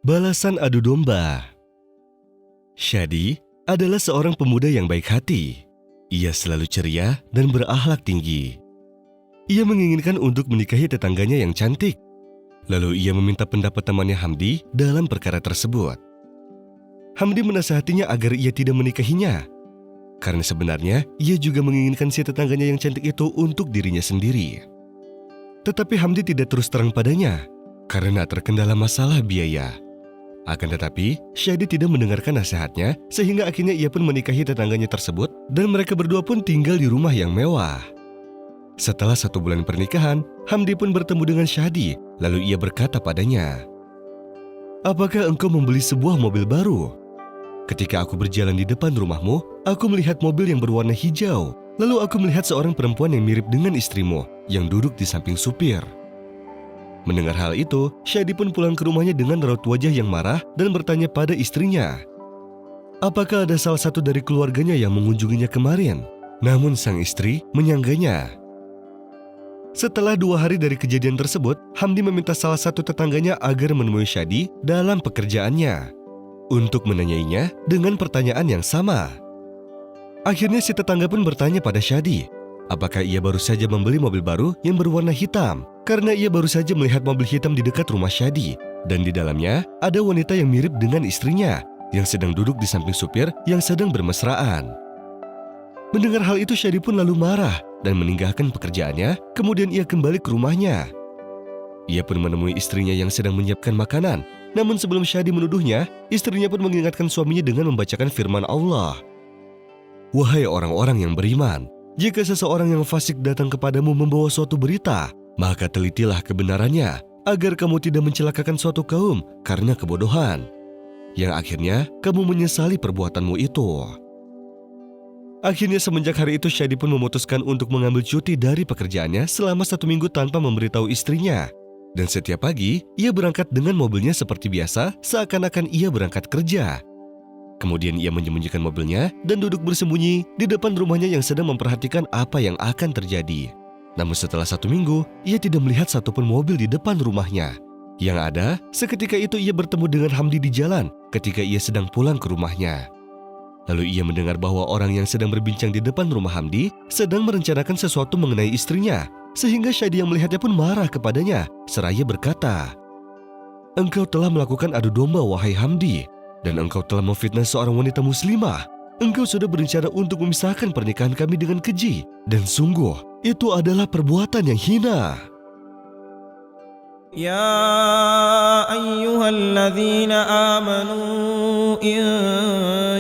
Balasan adu domba. Shadi adalah seorang pemuda yang baik hati. Ia selalu ceria dan berakhlak tinggi. Ia menginginkan untuk menikahi tetangganya yang cantik. Lalu ia meminta pendapat temannya Hamdi dalam perkara tersebut. Hamdi menasihatinya agar ia tidak menikahinya. Karena sebenarnya ia juga menginginkan si tetangganya yang cantik itu untuk dirinya sendiri. Tetapi Hamdi tidak terus terang padanya karena terkendala masalah biaya. Akan tetapi, Shadi tidak mendengarkan nasihatnya sehingga akhirnya ia pun menikahi tetangganya tersebut dan mereka berdua pun tinggal di rumah yang mewah. Setelah 1 bulan pernikahan, Hamdi pun bertemu dengan Shadi, lalu ia berkata padanya, "Apakah engkau membeli sebuah mobil baru? Ketika aku berjalan di depan rumahmu, aku melihat mobil yang berwarna hijau. Lalu aku melihat seorang perempuan yang mirip dengan istrimu yang duduk di samping supir." Mendengar hal itu, Shadi pun pulang ke rumahnya dengan raut wajah yang marah dan bertanya pada istrinya, apakah ada salah satu dari keluarganya yang mengunjunginya kemarin? Namun sang istri menyangganya. Setelah 2 hari dari kejadian tersebut, Hamdi meminta salah satu tetangganya agar menemui Shadi dalam pekerjaannya untuk menanyainya dengan pertanyaan yang sama. Akhirnya si tetangga pun bertanya pada Shadi, apakah ia baru saja membeli mobil baru yang berwarna hitam, karena ia baru saja melihat mobil hitam di dekat rumah Shadi, dan di dalamnya ada wanita yang mirip dengan istrinya yang sedang duduk di samping supir yang sedang bermesraan. Mendengar hal itu, Shadi pun lalu marah dan meninggalkan pekerjaannya, kemudian ia kembali ke rumahnya. Ia pun menemui istrinya yang sedang menyiapkan makanan. Namun sebelum Shadi menuduhnya, istrinya pun mengingatkan suaminya dengan membacakan firman Allah. "Wahai orang-orang yang beriman, jika seseorang yang fasik datang kepadamu membawa suatu berita, maka telitilah kebenarannya, agar kamu tidak mencelakakan suatu kaum karena kebodohan, yang akhirnya kamu menyesali perbuatanmu itu." Akhirnya semenjak hari itu Shadi pun memutuskan untuk mengambil cuti dari pekerjaannya selama 1 minggu tanpa memberitahu istrinya. Dan setiap pagi, ia berangkat dengan mobilnya seperti biasa, seakan-akan ia berangkat kerja. Kemudian ia menyembunyikan mobilnya dan duduk bersembunyi di depan rumahnya yang sedang memperhatikan apa yang akan terjadi. Namun setelah 1 minggu, ia tidak melihat satupun mobil di depan rumahnya. Yang ada, seketika itu ia bertemu dengan Hamdi di jalan ketika ia sedang pulang ke rumahnya. Lalu ia mendengar bahwa orang yang sedang berbincang di depan rumah Hamdi sedang merencanakan sesuatu mengenai istrinya. Sehingga Shadi yang melihatnya pun marah kepadanya, seraya berkata, "Engkau telah melakukan adu domba, wahai Hamdi, dan engkau telah memfitnah seorang wanita muslimah. Engkau sudah berencana untuk memisahkan pernikahan kami dengan keji, dan sungguh, itu adalah perbuatan yang hina." يا أيها الذين آمنوا إن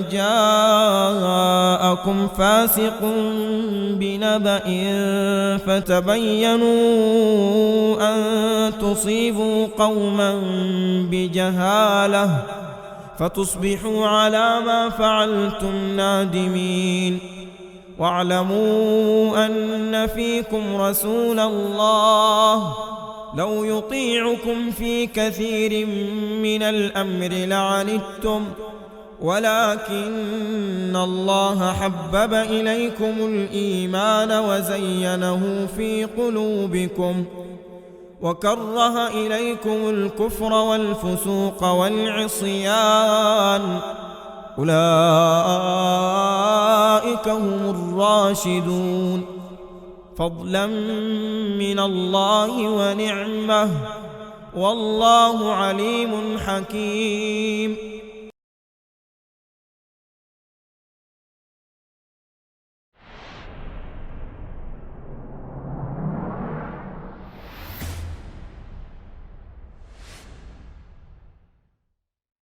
جاءكم فاسق بنبأ فتبينوا أن تصيبوا قوما بجهالة فتصبحوا على ما فعلتم نادمين واعلموا أن فيكم رسول الله لو يطيعكم في كثير من الأمر لعنتم ولكن الله حبب إليكم الإيمان وزينه في قلوبكم وكره إليكم الكفر والفسوق والعصيان أولئك هم الراشدون فضلا من الله ونعمه والله عليم حكيم.